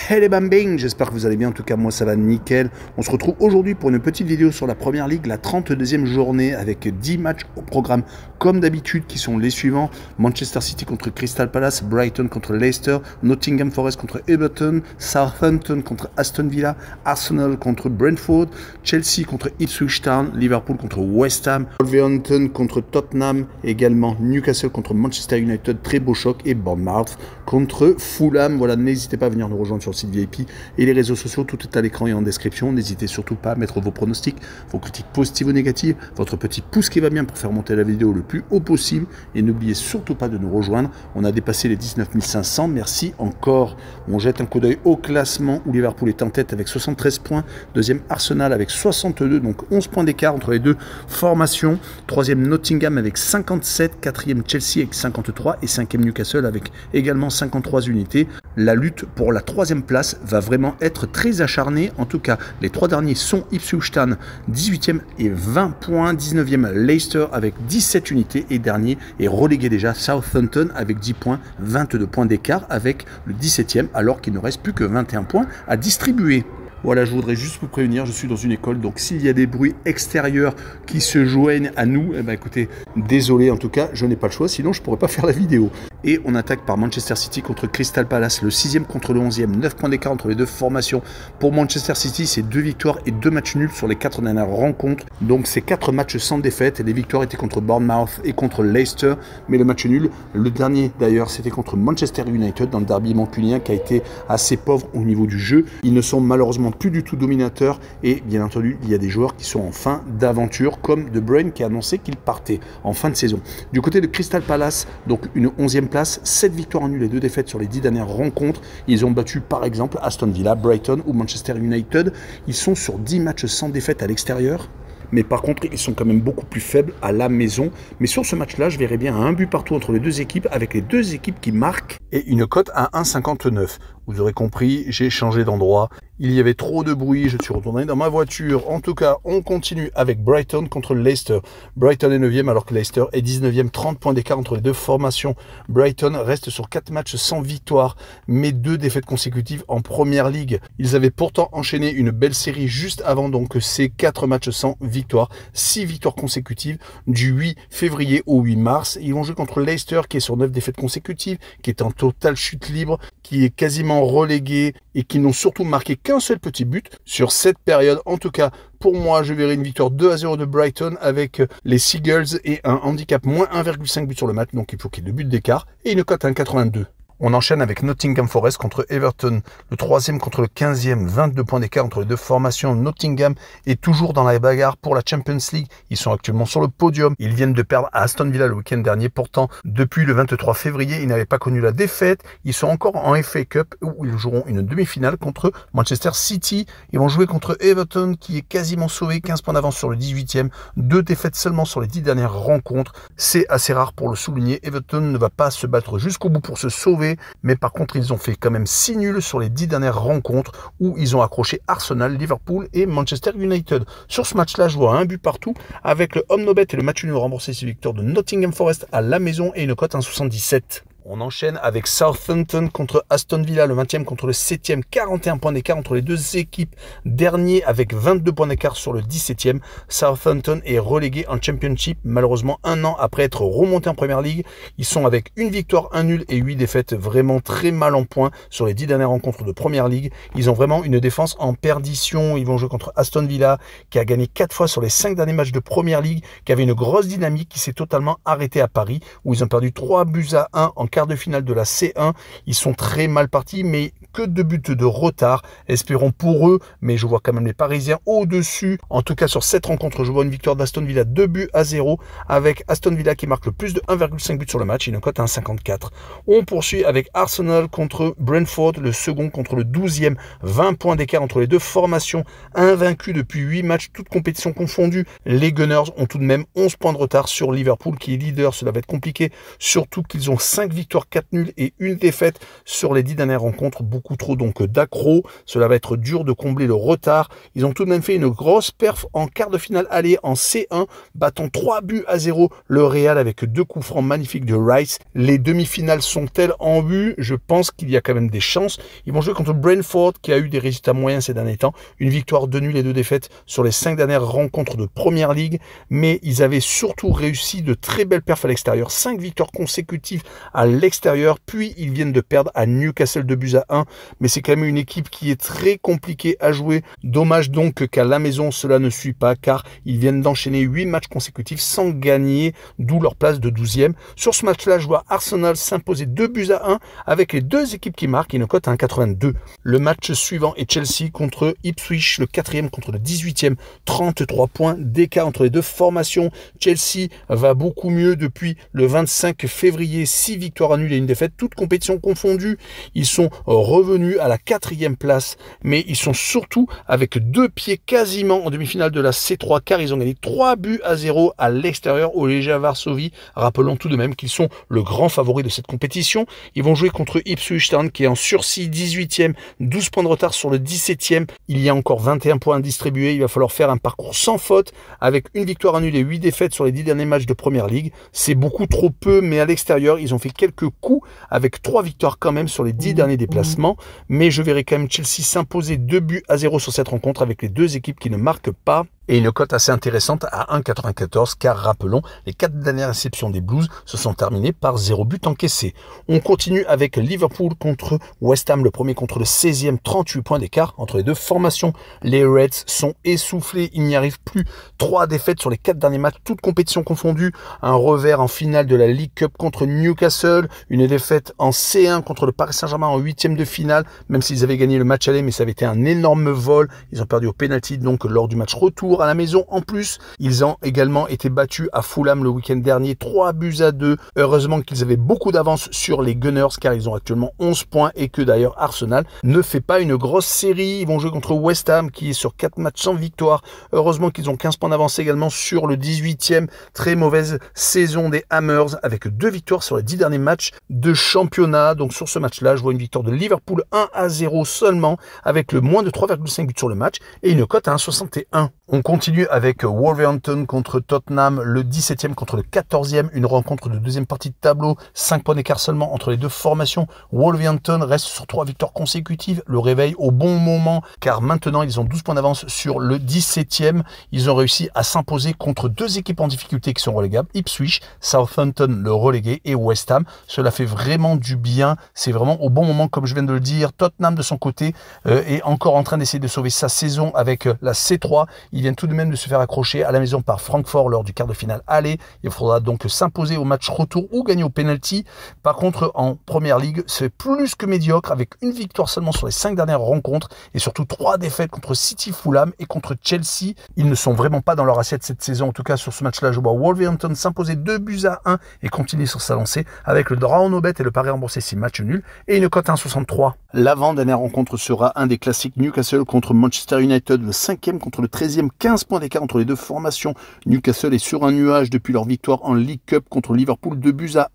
Hey les bambing, j'espère que vous allez bien, en tout cas moi ça va nickel. On se retrouve aujourd'hui pour une petite vidéo sur la Première Ligue, la 32e journée avec 10 matchs au programme comme d'habitude qui sont les suivants. Manchester City contre Crystal Palace, Brighton contre Leicester, Nottingham Forest contre Everton, Southampton contre Aston Villa, Arsenal contre Brentford, Chelsea contre Ipswich Town, Liverpool contre West Ham, Wolverhampton contre Tottenham, également Newcastle contre Manchester United, très beau choc, et Bournemouth contre Fulham. Voilà, n'hésitez pas à venir nous rejoindre sur le site VIP et les réseaux sociaux, tout est à l'écran et en description. N'hésitez surtout pas à mettre vos pronostics, vos critiques positives ou négatives, votre petit pouce qui va bien pour faire monter la vidéo le plus haut possible, et n'oubliez surtout pas de nous rejoindre. On a dépassé les 19 500, merci encore. On jette un coup d'œil au classement où Liverpool est en tête avec 73 points, deuxième Arsenal avec 62, donc 11 points d'écart entre les deux formations, troisième Nottingham avec 57, quatrième Chelsea avec 53 et cinquième Newcastle avec également 53 unités. La lutte pour la troisième place va vraiment être très acharnée. En tout cas, les trois derniers sont Ipswich Town, 18e et 20 points, 19e Leicester avec 17 unités, et dernier est relégué déjà Southampton avec 10 points, 22 points d'écart avec le 17e, alors qu'il ne reste plus que 21 points à distribuer. Voilà, je voudrais juste vous prévenir, je suis dans une école, donc s'il y a des bruits extérieurs qui se joignent à nous, eh ben écoutez, désolé, en tout cas, je n'ai pas le choix, sinon je ne pourrais pas faire la vidéo. Et on attaque par Manchester City contre Crystal Palace, le 6e contre le 11e, 9 points d'écart entre les deux formations. Pour Manchester City, c'est 2 victoires et 2 matchs nuls sur les 4 dernières rencontres, donc c'est 4 matchs sans défaite. Les victoires étaient contre Bournemouth et contre Leicester, mais le match nul, le dernier d'ailleurs, c'était contre Manchester United dans le derby mancunien qui a été assez pauvre au niveau du jeu. Ils ne sont malheureusement plus du tout dominateurs, et bien entendu il y a des joueurs qui sont en fin d'aventure comme De Bruyne qui a annoncé qu'il partait en fin de saison. Du côté de Crystal Palace, donc une 11e place, 7 victoires en nul et 2 défaites sur les 10 dernières rencontres. Ils ont battu par exemple Aston Villa, Brighton ou Manchester United. Ils sont sur 10 matchs sans défaite à l'extérieur, mais par contre ils sont quand même beaucoup plus faibles à la maison. Mais sur ce match là, je verrais bien un but partout entre les deux équipes, avec les deux équipes qui marquent, et une cote à 1,59. Vous aurez compris, j'ai changé d'endroit. Il y avait trop de bruit, je suis retourné dans ma voiture. En tout cas, on continue avec Brighton contre Leicester. Brighton est 9e alors que Leicester est 19e, 30 points d'écart entre les deux formations. Brighton reste sur 4 matchs sans victoire, mais 2 défaites consécutives en Première Ligue. Ils avaient pourtant enchaîné une belle série juste avant donc ces 4 matchs sans victoire. 6 victoires consécutives du 8 février au 8 mars. Ils vont jouer contre Leicester qui est sur 9 défaites consécutives, qui est en totale chute libre, qui est quasiment relégué et qui n'ont surtout marqué qu'un seul petit but sur cette période. En tout cas, pour moi, je verrai une victoire 2-0 de Brighton avec les Seagulls et un handicap moins 1,5 but sur le match, donc il faut qu'il y ait 2 buts d'écart, et une cote à 1,82. On enchaîne avec Nottingham Forest contre Everton, le 3e contre le 15e, 22 points d'écart entre les deux formations. Nottingham est toujours dans la bagarre pour la Champions League, ils sont actuellement sur le podium. Ils viennent de perdre à Aston Villa le week-end dernier, pourtant depuis le 23 février, ils n'avaient pas connu la défaite. Ils sont encore en FA Cup où ils joueront une demi-finale contre Manchester City. Ils vont jouer contre Everton qui est quasiment sauvé, 15 points d'avance sur le 18e, 2 défaites seulement sur les 10 dernières rencontres. C'est assez rare pour le souligner, Everton ne va pas se battre jusqu'au bout pour se sauver, mais par contre ils ont fait quand même 6 nuls sur les 10 dernières rencontres où ils ont accroché Arsenal, Liverpool et Manchester United. Sur ce match là, je vois un but partout avec le home no bet et le match nul remboursé sur victoire de Nottingham Forest à la maison et une cote à 1,77. On enchaîne avec Southampton contre Aston Villa, le 20e contre le 7e, 41 points d'écart entre les deux équipes. Dernier avec 22 points d'écart sur le 17e. Southampton est relégué en Championship, malheureusement un an après être remonté en Première Ligue. Ils sont avec une victoire, un nul et 8 défaites, vraiment très mal en points sur les 10 dernières rencontres de Première Ligue. Ils ont vraiment une défense en perdition. Ils vont jouer contre Aston Villa, qui a gagné 4 fois sur les 5 derniers matchs de Première Ligue, qui avait une grosse dynamique, qui s'est totalement arrêtée à Paris, où ils ont perdu 3-1 en quart de finale de la C1. Ils sont très mal partis, mais que 2 buts de retard. Espérons pour eux, mais je vois quand même les Parisiens au-dessus. En tout cas, sur cette rencontre, je vois une victoire d'Aston Villa 2-0, avec Aston Villa qui marque le plus de 1,5 but sur le match, une cote à 1,54. On poursuit avec Arsenal contre Brentford, le second contre le 12e, 20 points d'écart entre les deux formations, invaincus depuis 8 matchs, toutes compétitions confondues. Les Gunners ont tout de même 11 points de retard sur Liverpool qui est leader. Cela va être compliqué, surtout qu'ils ont 5 victoires, 4 nuls et une défaite sur les 10 dernières rencontres. Beaucoup beaucoup trop donc d'accros. Cela va être dur de combler le retard. Ils ont tout de même fait une grosse perf en quart de finale aller en C1, battant 3-0 le Real avec 2 coups francs magnifiques de Rice. Les demi-finales sont-elles en vue? Je pense qu'il y a quand même des chances. Ils vont jouer contre Brentford qui a eu des résultats moyens ces derniers temps. Une victoire, 2 nuls et 2 défaites sur les 5 dernières rencontres de Première Ligue. Mais ils avaient surtout réussi de très belles perfs à l'extérieur. 5 victoires consécutives à l'extérieur. Puis ils viennent de perdre à Newcastle 2-1. Mais c'est quand même une équipe qui est très compliquée à jouer. Dommage donc qu'à la maison cela ne suit pas car ils viennent d'enchaîner 8 matchs consécutifs sans gagner, d'où leur place de 12e. Sur ce match-là, je vois Arsenal s'imposer 2-1 avec les deux équipes qui marquent et une cote à 1,82. Le match suivant est Chelsea contre Ipswich, le 4e contre le 18e. 33 points d'écart entre les deux formations. Chelsea va beaucoup mieux depuis le 25 février. 6 victoires nulles et une défaite, toutes compétitions confondues. Ils sont revenus à la 4e place, mais ils sont surtout avec 2 pieds quasiment en demi-finale de la C3 car ils ont gagné 3-0 à l'extérieur au Legia Varsovie. Rappelons tout de même qu'ils sont le grand favori de cette compétition. Ils vont jouer contre Ipswich Town qui est en sursis 18e, 12 points de retard sur le 17e. Il y a encore 21 points à distribuer. Il va falloir faire un parcours sans faute avec une victoire nulle et 8 défaites sur les 10 derniers matchs de Première Ligue. C'est beaucoup trop peu, mais à l'extérieur, ils ont fait quelques coups avec 3 victoires quand même sur les 10 derniers déplacements. Mais je verrai quand même Chelsea s'imposer 2-0 sur cette rencontre avec les deux équipes qui ne marquent pas. Et une cote assez intéressante à 1,94 car rappelons, les 4 dernières réceptions des Blues se sont terminées par 0 but encaissé. On continue avec Liverpool contre West Ham, le premier contre le 16e, 38 points d'écart entre les deux formations. Les Reds sont essoufflés, ils n'y arrivent plus. 3 défaites sur les 4 derniers matchs, toutes compétitions confondues. Un revers en finale de la League Cup contre Newcastle, une défaite en C1 contre le Paris Saint-Germain en 8e de finale, même s'ils avaient gagné le match aller, mais ça avait été un énorme vol. Ils ont perdu au penalty donc lors du match retour à la maison. En plus, ils ont également été battus à Fulham le week-end dernier, 3-2. Heureusement qu'ils avaient beaucoup d'avance sur les Gunners car ils ont actuellement 11 points et que d'ailleurs Arsenal ne fait pas une grosse série. Ils vont jouer contre West Ham qui est sur 4 matchs sans victoire. Heureusement qu'ils ont 15 points d'avance également sur le 18e. Très mauvaise saison des Hammers avec 2 victoires sur les 10 derniers matchs de championnat. Donc sur ce match-là, je vois une victoire de Liverpool 1-0 seulement avec le moins de 3,5 buts sur le match et une cote à 1,61. On continue avec Wolverhampton contre Tottenham, le 17e contre le 14e, une rencontre de deuxième partie de tableau, 5 points d'écart seulement entre les deux formations. Wolverhampton reste sur 3 victoires consécutives, le réveil au bon moment, car maintenant ils ont 12 points d'avance sur le 17e. Ils ont réussi à s'imposer contre 2 équipes en difficulté qui sont relégables, Ipswich, Southampton le relégué et West Ham. Cela fait vraiment du bien, c'est vraiment au bon moment comme je viens de le dire. Tottenham de son côté est encore en train d'essayer de sauver sa saison avec la C3. Il vient tout de même de se faire accrocher à la maison par Francfort lors du quart de finale aller. Il faudra donc s'imposer au match retour ou gagner au penalty. Par contre, en Première Ligue, c'est plus que médiocre avec une victoire seulement sur les 5 dernières rencontres et surtout 3 défaites contre City, Fulham et contre Chelsea. Ils ne sont vraiment pas dans leur assiette cette saison. En tout cas, sur ce match-là, je vois Wolverhampton s'imposer 2-1 et continuer sur sa lancée avec le draw no bet et le pari remboursé 6 matchs nuls et une cote à 1,63. L'avant-dernière rencontre sera un des classiques Newcastle contre Manchester United, le 5e contre le 13e, 15 points d'écart entre les deux formations. Newcastle est sur un nuage depuis leur victoire en League Cup contre Liverpool 2-1.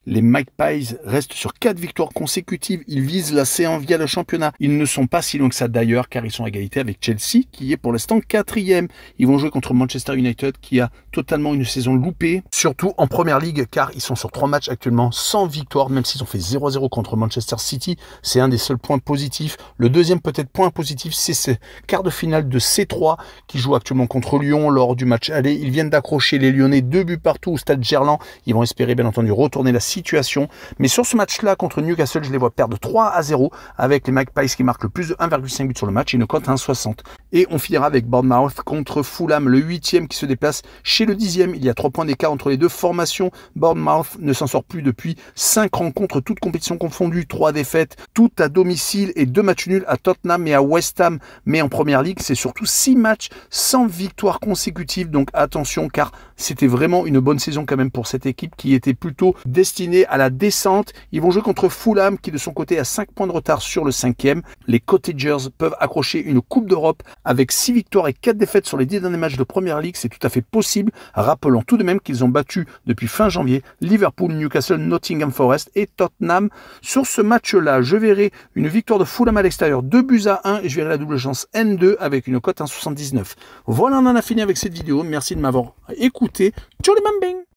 Les Magpies restent sur 4 victoires consécutives. Ils visent la C1 via le championnat. Ils ne sont pas si loin que ça d'ailleurs car ils sont à égalité avec Chelsea qui est pour l'instant 4e. Ils vont jouer contre Manchester United qui a totalement une saison loupée, surtout en Première Ligue car ils sont sur 3 matchs actuellement sans victoire, même s'ils ont fait 0-0 contre Manchester City. C'est un des seuls points positifs. Le deuxième peut-être point positif, c'est ce quart de finale de C3 qui joue actuellement contre Lyon lors du match aller. Ils viennent d'accrocher les Lyonnais 2 buts partout au stade Gerland. Ils vont espérer bien entendu retourner la situation. Mais sur ce match-là contre Newcastle, je les vois perdre 3-0 avec les Magpies qui marquent le plus de 1,5 but sur le match et une cote à 1,60. Et on finira avec Bournemouth contre Fulham, le 8e qui se déplace chez le 10e. Il y a 3 points d'écart entre les deux formations. Bournemouth ne s'en sort plus depuis 5 rencontres, toutes compétitions confondues, 3 défaites, toutes à domicile et 2 matchs nuls à Tottenham et à West Ham. Mais en Première Ligue, c'est surtout 6 matchs sans victoire consécutive. Donc attention car C'était vraiment une bonne saison quand même pour cette équipe qui était plutôt destinée à la descente. Ils vont jouer contre Fulham qui de son côté a 5 points de retard sur le 5e. Les Cottagers peuvent accrocher une Coupe d'Europe avec 6 victoires et 4 défaites sur les 10 derniers matchs de Première Ligue. C'est tout à fait possible. Rappelons tout de même qu'ils ont battu depuis fin janvier Liverpool, Newcastle, Nottingham Forest et Tottenham. Sur ce match-là, je verrai une victoire de Fulham à l'extérieur, 2-1 et je verrai la double chance N2 avec une cote 1,79. Voilà, on en a fini avec cette vidéo. Merci de m'avoir écouté. Ciao les mambing!